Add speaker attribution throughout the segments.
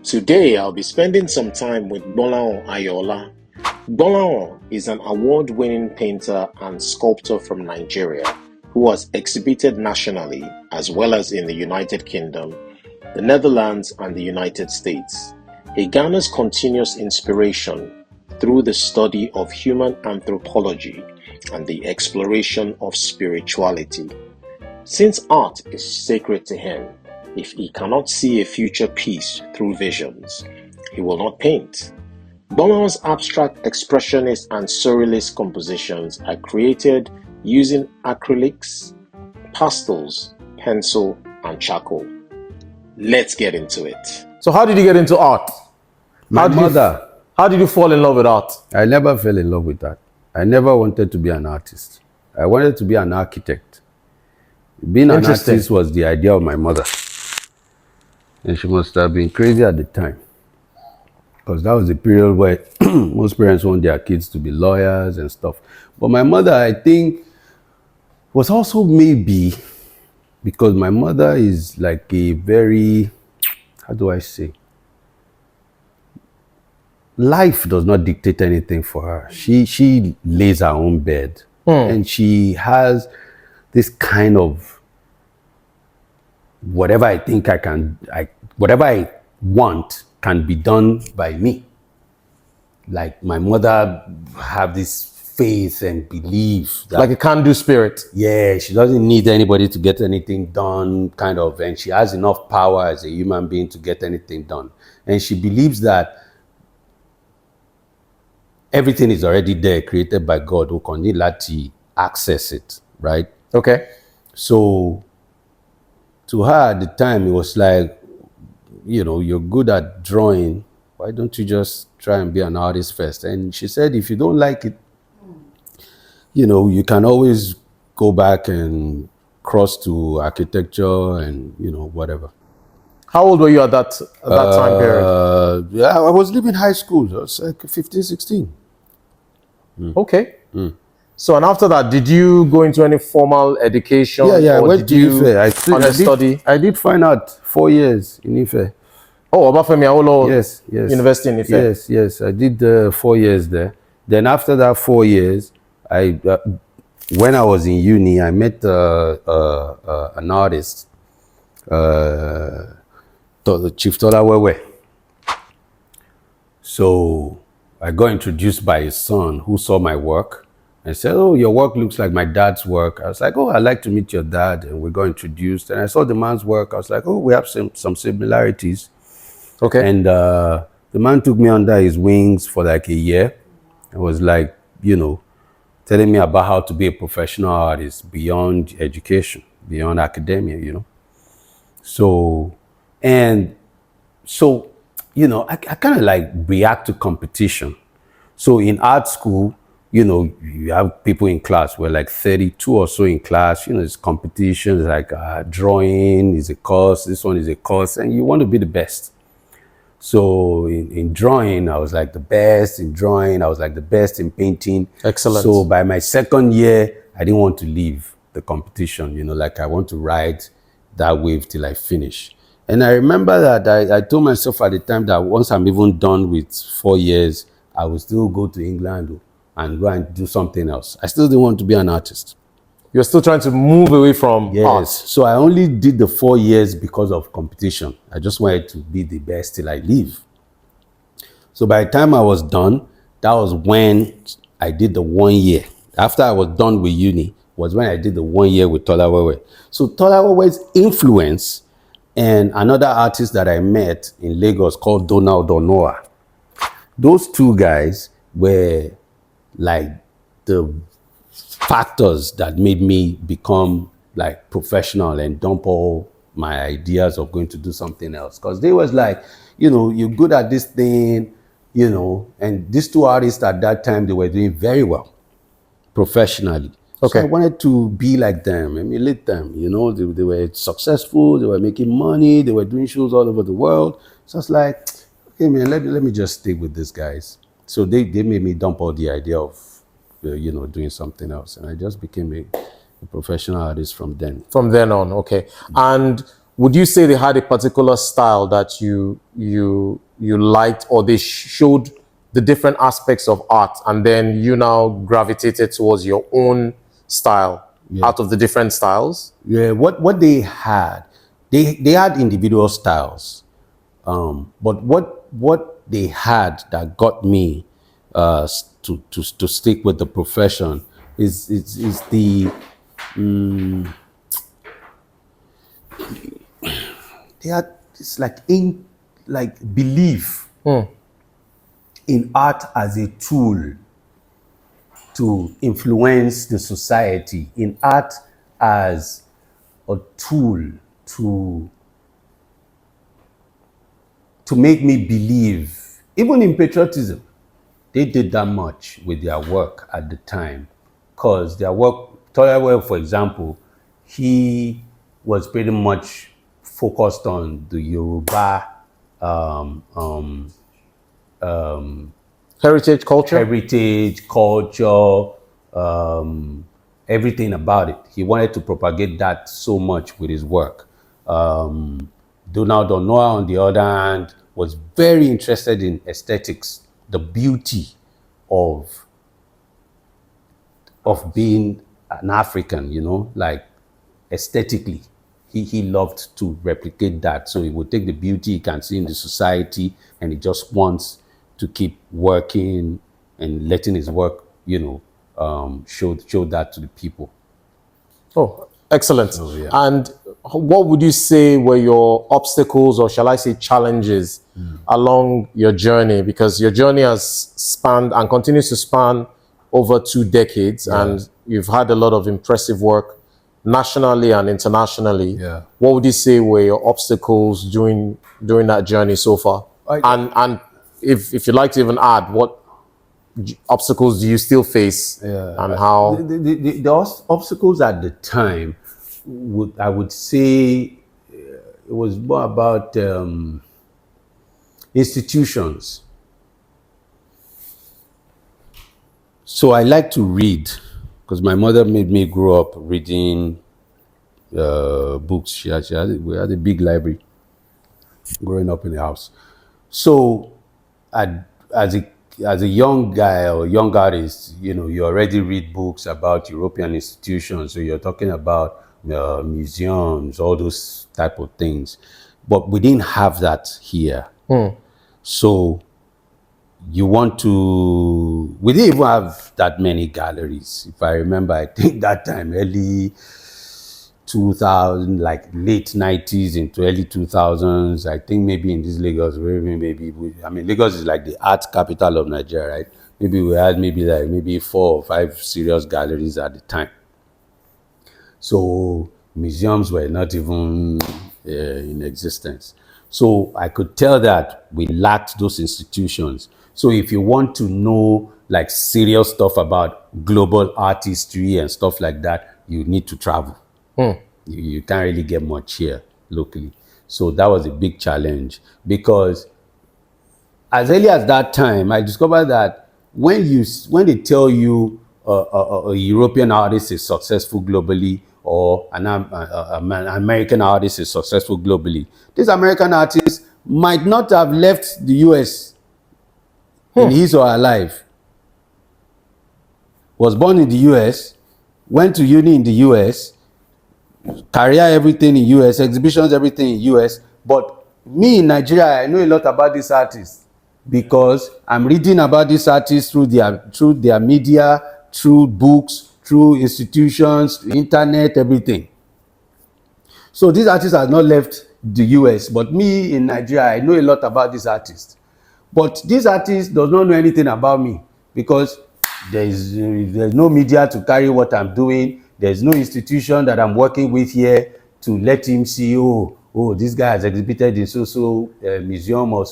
Speaker 1: Today, I'll be spending some time with Glolahan Ayoola. Glolahan is an award-winning painter and sculptor from Nigeria who has exhibited nationally as well as in the United Kingdom, the Netherlands, and the United States. He garners continuous inspiration through the study of human anthropology and the exploration of spirituality. Since art is sacred to him, if he cannot see a future piece through visions, he will not paint. Glolahan's abstract expressionist and surrealist compositions are created using acrylics, pastels, pencil, and charcoal. Let's get into it.
Speaker 2: So how did you get into art?
Speaker 3: My mother.
Speaker 2: How did you fall in love with art?
Speaker 3: I never fell in love with that. I never wanted to be an artist. I wanted to be an architect. Being an artist was the idea of my mother. And she must have been crazy at the time. Because that was the period where most parents want their kids to be lawyers and stuff. But my mother, I think, was also maybe because my mother is like a very, how do I say? Life does not dictate anything for her. She lays her own bed. And she has this kind of whatever I think whatever I want can be done by me. Like my mother have this faith and belief that,
Speaker 2: like a can-do spirit.
Speaker 3: Yeah, she doesn't need anybody to get anything done, kind of, and she has enough power as a human being to get anything done. And she believes that everything is already there, created by God, who can need to access it, right?
Speaker 2: Okay.
Speaker 3: So to her at the time, it was like, you know, you're good at drawing. Why don't you just try and be an artist first? And she said, if you don't like it, you know, you can always go back and cross to architecture and, you know, whatever.
Speaker 2: How old were you at that time period?
Speaker 3: Yeah, I was leaving high school. I was like 15, 16.
Speaker 2: Okay. So, and after that, did you go into any formal education?
Speaker 3: Yeah, I went to
Speaker 2: Ife.
Speaker 3: I did fine art 4 years in Ife.
Speaker 2: Oh, Obafemi Awolowo
Speaker 3: Yes.
Speaker 2: University in Ife.
Speaker 3: Yes. I did 4 years there. Then after that 4 years, when I was in uni, I met an artist, Chief Tolawewe. So I got introduced by his son, who saw my work and said, oh, your work looks like my dad's work. I was like, oh, I'd like to meet your dad. And we got introduced. And I saw the man's work. I was like, oh, we have some similarities.
Speaker 2: Okay.
Speaker 3: And the man took me under his wings for like a year. It was like, you know, telling me about how to be a professional artist beyond education, beyond academia, you know. So, you know, I kind of like react to competition. So in art school, you know, you have people in class, we're like 32 or so in class, you know, it's competitions like drawing is a course, this one is a course, and you want to be the best. So in drawing, I was like the best in drawing, I was like the best in painting.
Speaker 2: Excellent.
Speaker 3: So by my second year, I didn't want to leave the competition, you know, like I want to ride that wave till I finish. And I remember that I told myself at the time that once I'm even done with 4 years, I will still go to England and go and do something else. I still didn't want to be an artist.
Speaker 2: You're still trying to move away from art.
Speaker 3: So I only did the 4 years because of competition. I just wanted to be the best till I leave. So by the time I was done, that was when I did the 1 year. After I was done with uni was when I did the 1 year with Tolawewe. So Tolawewe's influence and another artist that I met in Lagos called Donald Onoa. Those two guys were like the factors that made me become like professional and dump all my ideas of going to do something else. Because they was like, you know, you're good at this thing, you know, and these two artists at that time, they were doing very well professionally.
Speaker 2: Okay.
Speaker 3: So I wanted to be like them, emulate them, you know, they were successful, they were making money, they were doing shows all over the world. So I was like, okay, man, let me just stay with these guys. So they made me dump all the idea of, you know, doing something else. And I just became a professional artist from then.
Speaker 2: From then on, okay. And would you say they had a particular style that you liked, or they showed the different aspects of art, and then you now gravitated towards your own style out of the different styles?
Speaker 3: Yeah, what they had, they had individual styles, but what they had that got me to stick with the profession is the they had it's like belief in art as a tool to influence the society, in art as a tool to make me believe, even in patriotism. They did that much with their work at the time, because their work, Toyawell, for example, he was pretty much focused on the Yoruba
Speaker 2: Heritage culture?
Speaker 3: heritage, culture, everything about it. He wanted to propagate that so much with his work. Donald Onoa, on the other hand, was very interested in aesthetics, the beauty of being an African, like aesthetically. He loved to replicate that. So he would take the beauty he can see in the society, and he just wants to keep working and letting his work, show that to the people.
Speaker 2: Oh, excellent.
Speaker 3: yeah.
Speaker 2: And what would you say were your obstacles, or shall I say challenges, along your journey? Because your journey has spanned and continues to span over 2 decades, and you've had a lot of impressive work nationally and internationally.
Speaker 3: Yeah.
Speaker 2: What would you say were your obstacles during that journey so far? And if you'd like to even add, what obstacles do you still face, and how?
Speaker 3: The obstacles at the time, I would say, it was more about institutions. So I like to read, because my mother made me grow up reading books. We had a big library growing up in the house. So as a young guy or young artist, you already read books about European institutions. So you're talking about museums, all those type of things. But we didn't have that here. So we didn't even have that many galleries. If I remember, I think that time, early 2000, like late 90s into early 2000s, I think maybe in this Lagos, Lagos is like the art capital of Nigeria, right? Maybe we had maybe 4 or 5 serious galleries at the time. So museums were not even in existence. So I could tell that we lacked those institutions. So if you want to know like serious stuff about global art history and stuff like that, you need to travel. You can't really get much here locally. So that was a big challenge, because as early as that time, I discovered that when they tell you a European artist is successful globally, or an American artist is successful globally, this American artist might not have left the US in his or her life. Was born in the US, went to uni in the US, career everything in US, exhibitions everything in US. But me in Nigeria, I know a lot about this artist, because I'm reading about this artist through their media, through books, through institutions, internet, everything. So this artist has not left the US, but me in Nigeria, I know a lot about this artist. But this artist does not know anything about me, because there's no media to carry what I'm doing. There's no institution that I'm working with here to let him see, this guy has exhibited in so museum or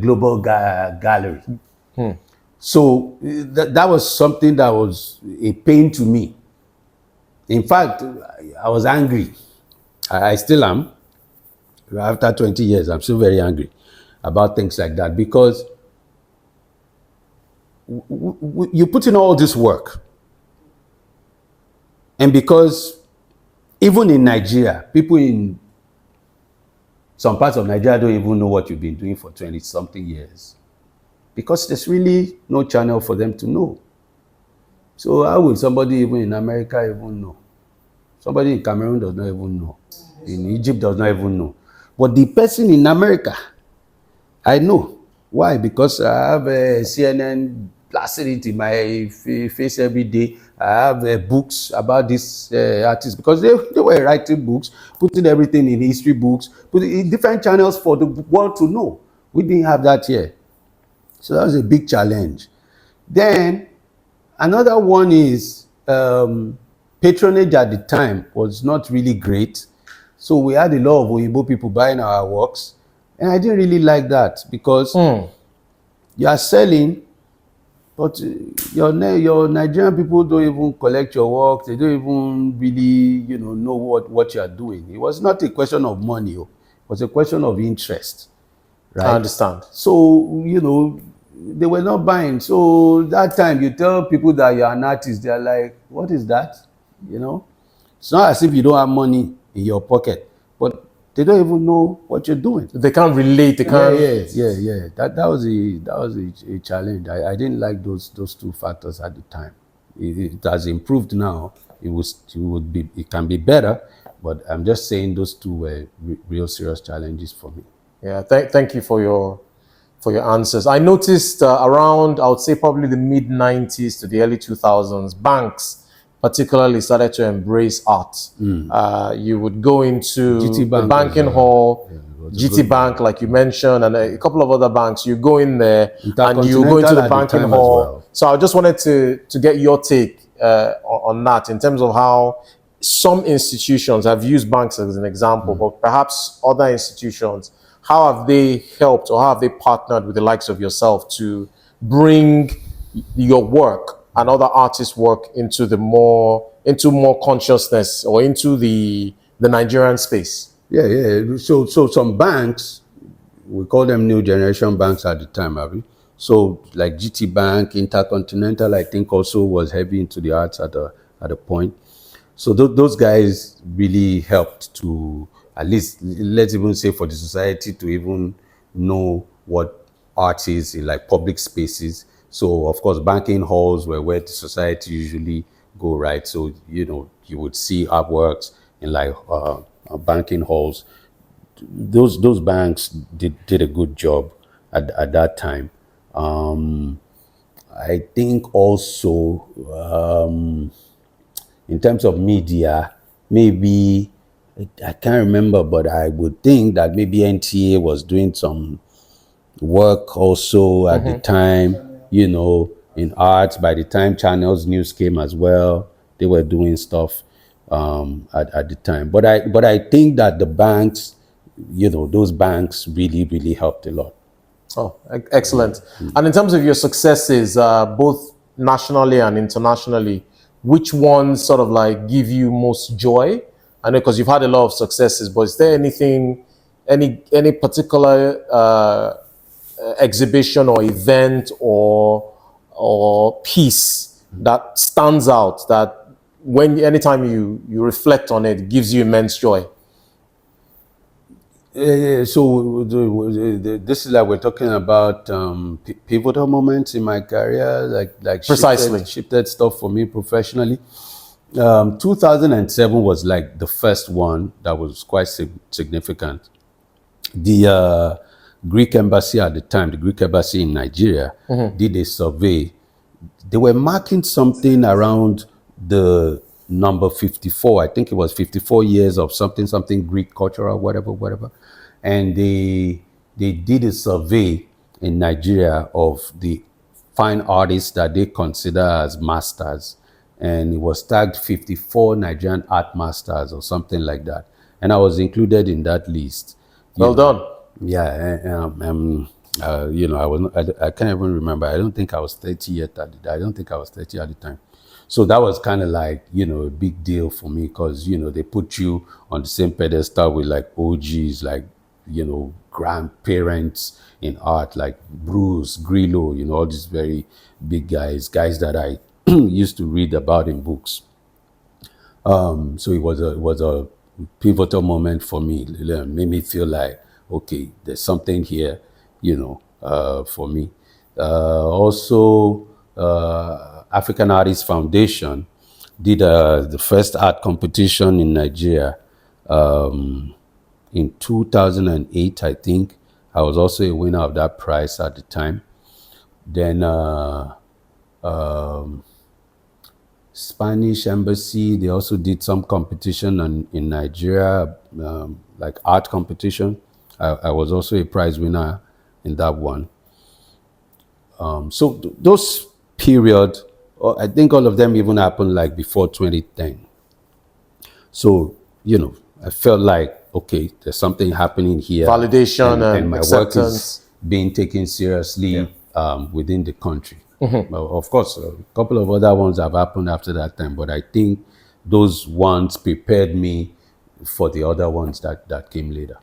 Speaker 3: global gallery. So that was something that was a pain to me. In fact, I was angry. I still am. After 20 years, I'm still very angry about things like that, because you put in all this work, and because Even in Nigeria, people in some parts of Nigeria don't even know what you've been doing for 20 something years because there's really no channel for them to know. So how will somebody even in America even know? Somebody in Cameroon does not even know. In Egypt does not even know. But the person in America, I know. Why? Because I have a CNN blasting it in my face every day. I have books about this artist because they were writing books, putting everything in history books, putting in different channels for the world to know. We didn't have that here. So that was a big challenge. Then another one is patronage at the time was not really great. So we had a lot of Oyibo people buying our works. And I didn't really like that because you are selling, but your Nigerian people don't even collect your work. They don't even really, know what you are doing. It was not a question of money. It was a question of interest, right?
Speaker 2: I understand.
Speaker 3: So, they were not buying. So that time you tell people that you're an artist, they're like, what is that? It's not as if you don't have money in your pocket, but they don't even know what you're doing.
Speaker 2: They can't relate. They can't.
Speaker 3: Yeah. That was a challenge. I didn't like those two factors at the time. It has improved now. It can be better, but I'm just saying those two were real serious challenges for me.
Speaker 2: Yeah. Thank you for your answers. I noticed around, I would say probably the mid 90s to the early 2000s, banks particularly started to embrace art. You would go into
Speaker 3: GT
Speaker 2: the
Speaker 3: Bank
Speaker 2: banking hall, GT Bank,
Speaker 3: bank.
Speaker 2: like you mentioned, and a couple of other banks. You go in there and you go into
Speaker 3: Intercontinental
Speaker 2: the
Speaker 3: at the
Speaker 2: banking
Speaker 3: time as
Speaker 2: hall.
Speaker 3: well.
Speaker 2: So I just wanted to get your take on that in terms of how some institutions have used banks as an example, but perhaps other institutions, how have they helped or how have they partnered with the likes of yourself to bring your work and other artists' work into more consciousness or into the Nigerian space?
Speaker 3: Yeah. So some banks, we call them new generation banks at the time, Abby. So like GT Bank, Intercontinental, I think also was heavy into the arts at a point. So those guys really helped to, at least, let's even say, for the society to even know what art is in like public spaces. So of course, banking halls were where the society usually go, right? So you would see artworks in like banking halls. Those banks did a good job at that time. I think also in terms of media, maybe I can't remember, but I would think that maybe NTA was doing some work also at the time, in arts. By the time Channels News came as well, they were doing stuff at the time. But I think that the banks, those banks really helped a lot.
Speaker 2: Oh, excellent. And in terms of your successes, both nationally and internationally, which ones sort of like give you most joy? I know because you've had a lot of successes, but is there anything, any particular exhibition or event or piece that stands out that anytime you reflect on it gives you immense joy?
Speaker 3: So this is like we're talking about pivotal moments in my career, like
Speaker 2: Precisely.
Speaker 3: shifted stuff for me professionally. 2007 was like the first one that was quite significant. The Greek embassy at the time, the Greek embassy in Nigeria, did a survey. They were marking something around the number 54. I think it was 54 years of something Greek cultural, whatever. And they did a survey in Nigeria of the fine artists that they consider as masters. And it was tagged 54 Nigerian art masters or something like that. And I was included in that list.
Speaker 2: Well done.
Speaker 3: Yeah, I can't even remember. I don't think I was 30 yet. I don't think I was 30 at the time. So that was kind of like, a big deal for me because, they put you on the same pedestal with like OGs, like, grandparents in art, like Bruce, Grillo, all these very big guys that I used to read about in books. So it was a pivotal moment for me. It made me feel like, okay, there's something here, for me. Also, African Artists Foundation did the first art competition in Nigeria in 2008, I think. I was also a winner of that prize at the time. Then Spanish embassy, they also did some competition in Nigeria, like art competition. I was also a prize winner in that one. So those period, I think all of them even happened like before 2010. So, I felt like, okay, there's something happening here.
Speaker 2: Validation and
Speaker 3: my work is
Speaker 2: acceptance.
Speaker 3: being taken seriously within the country. Well, of course, a couple of other ones have happened after that time, but I think those ones prepared me for the other ones that came later.